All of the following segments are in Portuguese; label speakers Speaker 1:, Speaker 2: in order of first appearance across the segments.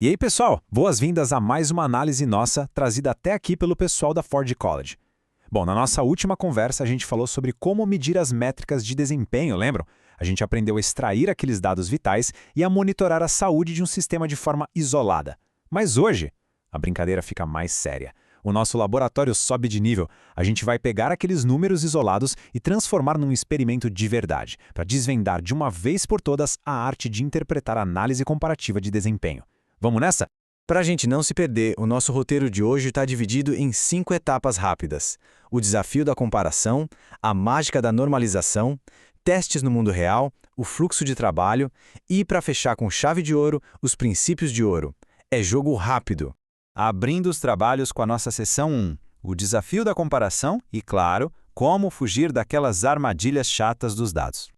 Speaker 1: E aí, pessoal, boas-vindas a mais uma análise nossa trazida até aqui pelo pessoal da Ford College. Bom, na nossa última conversa a gente falou sobre como medir as métricas de desempenho, lembram? A gente aprendeu a extrair aqueles dados vitais e a monitorar a saúde de um sistema de forma isolada. Mas hoje, a brincadeira fica mais séria. O nosso laboratório sobe de nível. A gente vai pegar aqueles números isolados e transformar num experimento de verdade, para desvendar de uma vez por todas a arte de interpretar a análise comparativa de desempenho. Vamos nessa?
Speaker 2: Para a gente não se perder, o nosso roteiro de hoje está dividido em 5 etapas rápidas. O desafio da comparação, a mágica da normalização, testes no mundo real, o fluxo de trabalho e, para fechar com chave de ouro, os princípios de ouro. É jogo rápido.
Speaker 1: Abrindo os trabalhos com a nossa sessão 1, o desafio da comparação e, claro, como fugir daquelas armadilhas chatas dos dados.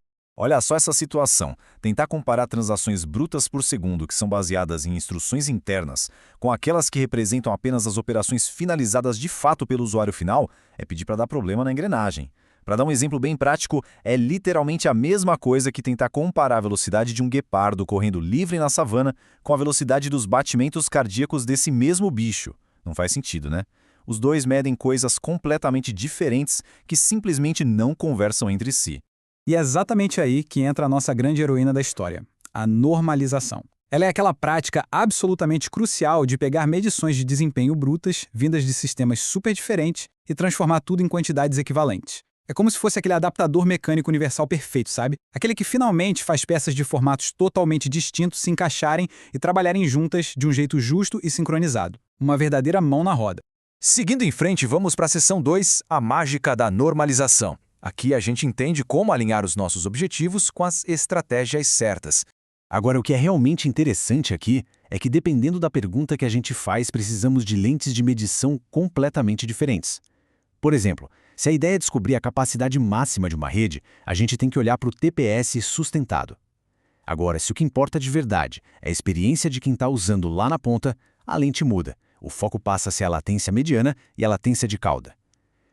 Speaker 3: Olha só essa situação. Tentar comparar transações brutas por segundo que são baseadas em instruções internas com aquelas que representam apenas as operações finalizadas de fato pelo usuário final é pedir para dar problema na engrenagem. Para dar um exemplo bem prático, é literalmente a mesma coisa que tentar comparar a velocidade de um guepardo correndo livre na savana com a velocidade dos batimentos cardíacos desse mesmo bicho. Não faz sentido, né? Os dois medem coisas completamente diferentes que simplesmente não conversam entre si.
Speaker 4: E é exatamente aí que entra a nossa grande heroína da história, a normalização. Ela é aquela prática absolutamente crucial de pegar medições de desempenho brutas, vindas de sistemas super diferentes, e transformar tudo em quantidades equivalentes. É como se fosse aquele adaptador mecânico universal perfeito, sabe? Aquele que finalmente faz peças de formatos totalmente distintos se encaixarem e trabalharem juntas de um jeito justo e sincronizado. Uma verdadeira mão na roda.
Speaker 3: Seguindo em frente, vamos para a seção 2, a mágica da normalização. Aqui a gente entende como alinhar os nossos objetivos com as estratégias certas. Agora, o que é realmente interessante aqui é que, dependendo da pergunta que a gente faz, precisamos de lentes de medição completamente diferentes. Por exemplo, se a ideia é descobrir a capacidade máxima de uma rede, a gente tem que olhar para o TPS sustentado. Agora, se o que importa de verdade é a experiência de quem está usando lá na ponta, a lente muda. O foco passa a ser a latência mediana e a latência de cauda.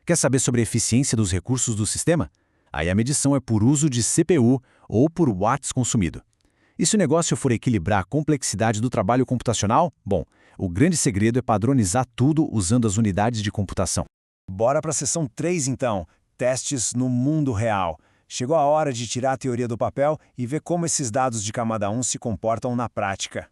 Speaker 3: Quer saber sobre a eficiência dos recursos do sistema? Aí a medição é por uso de CPU ou por watts consumido. E se o negócio for equilibrar a complexidade do trabalho computacional? Bom, o grande segredo é padronizar tudo usando as unidades de computação.
Speaker 1: Bora para a sessão 3, então. Testes no mundo real. Chegou a hora de tirar a teoria do papel e ver como esses dados de camada 1 se comportam na prática.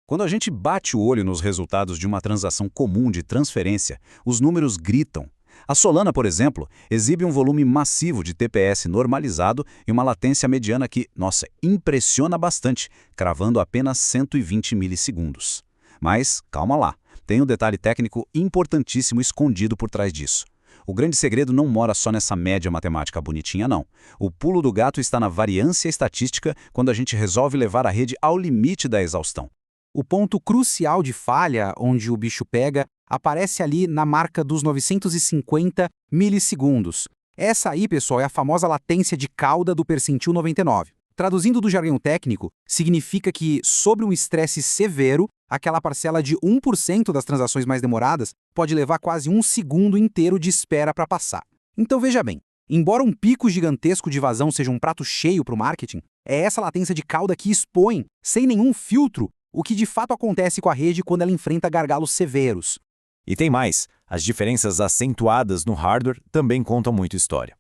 Speaker 5: Quando a gente bate o olho nos resultados de uma transação comum de transferência, os números gritam. A Solana, por exemplo, exibe um volume massivo de TPS normalizado e uma latência mediana que, nossa, impressiona bastante, cravando apenas 120 milissegundos. Mas, calma lá, tem um detalhe técnico importantíssimo escondido por trás disso. O grande segredo não mora só nessa média matemática bonitinha, não. O pulo do gato está na variância estatística quando a gente resolve levar a rede ao limite da exaustão.
Speaker 6: O ponto crucial de falha, onde o bicho pega, aparece ali na marca dos 950 milissegundos. Essa aí, pessoal, é a famosa latência de cauda do percentil 99. Traduzindo do jargão técnico, significa que, sobre um estresse severo, aquela parcela de 1% das transações mais demoradas pode levar quase um segundo inteiro de espera para passar. Então veja bem, embora um pico gigantesco de vazão seja um prato cheio para o marketing, é essa latência de cauda que expõe, sem nenhum filtro, o que de fato acontece com a rede quando ela enfrenta gargalos severos.
Speaker 1: E tem mais, as diferenças acentuadas no hardware também contam muito história.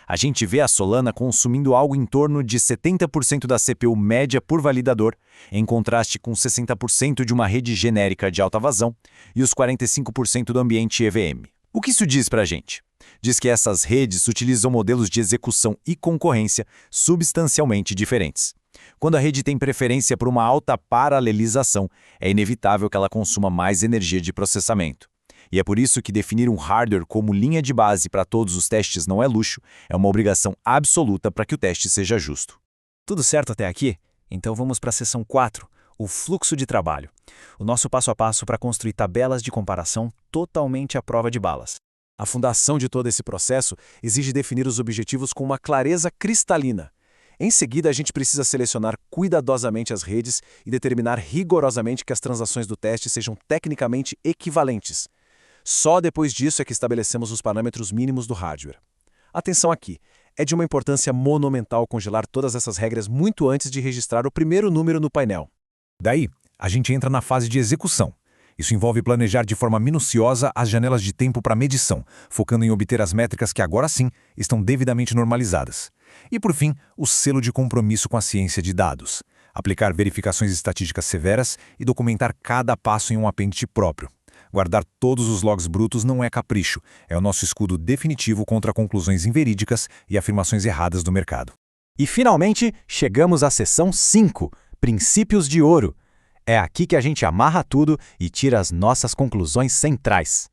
Speaker 1: A gente vê a Solana consumindo algo em torno de 70% da CPU média por validador, em contraste com 60% de uma rede genérica de alta vazão e os 45% do ambiente EVM. O que isso diz pra gente? Diz que essas redes utilizam modelos de execução e concorrência substancialmente diferentes. Quando a rede tem preferência por uma alta paralelização, é inevitável que ela consuma mais energia de processamento. E é por isso que definir um hardware como linha de base para todos os testes não é luxo, é uma obrigação absoluta para que o teste seja justo.
Speaker 3: Tudo certo até aqui? Então vamos para a seção 4, o fluxo de trabalho. O nosso passo a passo para construir tabelas de comparação totalmente à prova de balas. A fundação de todo esse processo exige definir os objetivos com uma clareza cristalina. Em seguida, a gente precisa selecionar cuidadosamente as redes e determinar rigorosamente que as transações do teste sejam tecnicamente equivalentes. Só depois disso é que estabelecemos os parâmetros mínimos do hardware. Atenção aqui, é de uma importância monumental congelar todas essas regras muito antes de registrar o primeiro número no painel.
Speaker 1: Daí,
Speaker 3: A gente entra na fase de execução. Isso envolve planejar de forma minuciosa as janelas de tempo para medição, focando em obter as métricas que agora sim estão devidamente normalizadas. E por fim, o selo de compromisso com a ciência de dados. Aplicar verificações estatísticas severas e documentar cada passo em um apêndice próprio. Guardar todos os logs brutos não é capricho, é o nosso escudo definitivo contra conclusões inverídicas e afirmações erradas do mercado.
Speaker 2: E finalmente, chegamos à seção 5, Princípios de Ouro. É aqui que a gente amarra tudo e tira as nossas conclusões centrais.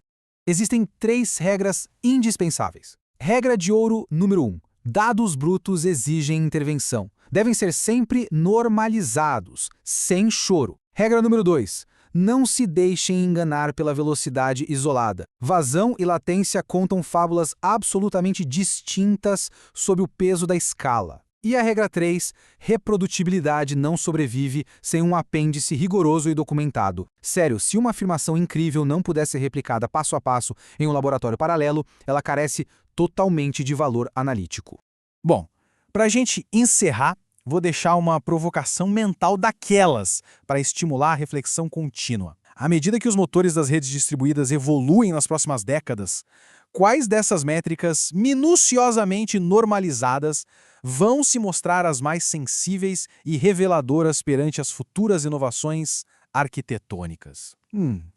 Speaker 6: Existem 3 regras indispensáveis. Regra de ouro número 1. Dados brutos exigem intervenção. Devem ser sempre normalizados, sem choro. Regra número 2. Não se deixem enganar pela velocidade isolada. Vazão e latência contam fábulas absolutamente distintas sob o peso da escala. E a regra 3, reprodutibilidade não sobrevive sem um apêndice rigoroso e documentado. Sério, se uma afirmação incrível não puder ser replicada passo a passo em um laboratório paralelo, ela carece totalmente de valor analítico.
Speaker 7: Bom, para a gente encerrar, vou deixar uma provocação mental daquelas para estimular a reflexão contínua. À medida que os motores das redes distribuídas evoluem nas próximas décadas, quais dessas métricas minuciosamente normalizadas vão se mostrar as mais sensíveis e reveladoras perante as futuras inovações arquitetônicas?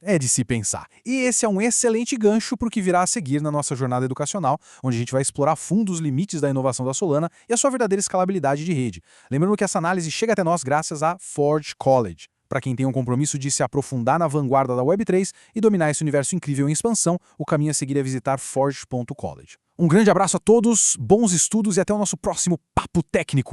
Speaker 7: É de se pensar. E esse é um excelente gancho para o que virá a seguir na nossa jornada educacional, onde a gente vai explorar a fundo os limites da inovação da Solana e a sua verdadeira escalabilidade de rede. Lembrando que essa análise chega até nós graças a Forge College. Para quem tem um compromisso de se aprofundar na vanguarda da Web3 e dominar esse universo incrível em expansão, o caminho a seguir é visitar forge.college. Um grande abraço a todos, bons estudos e até o nosso próximo Papo Técnico!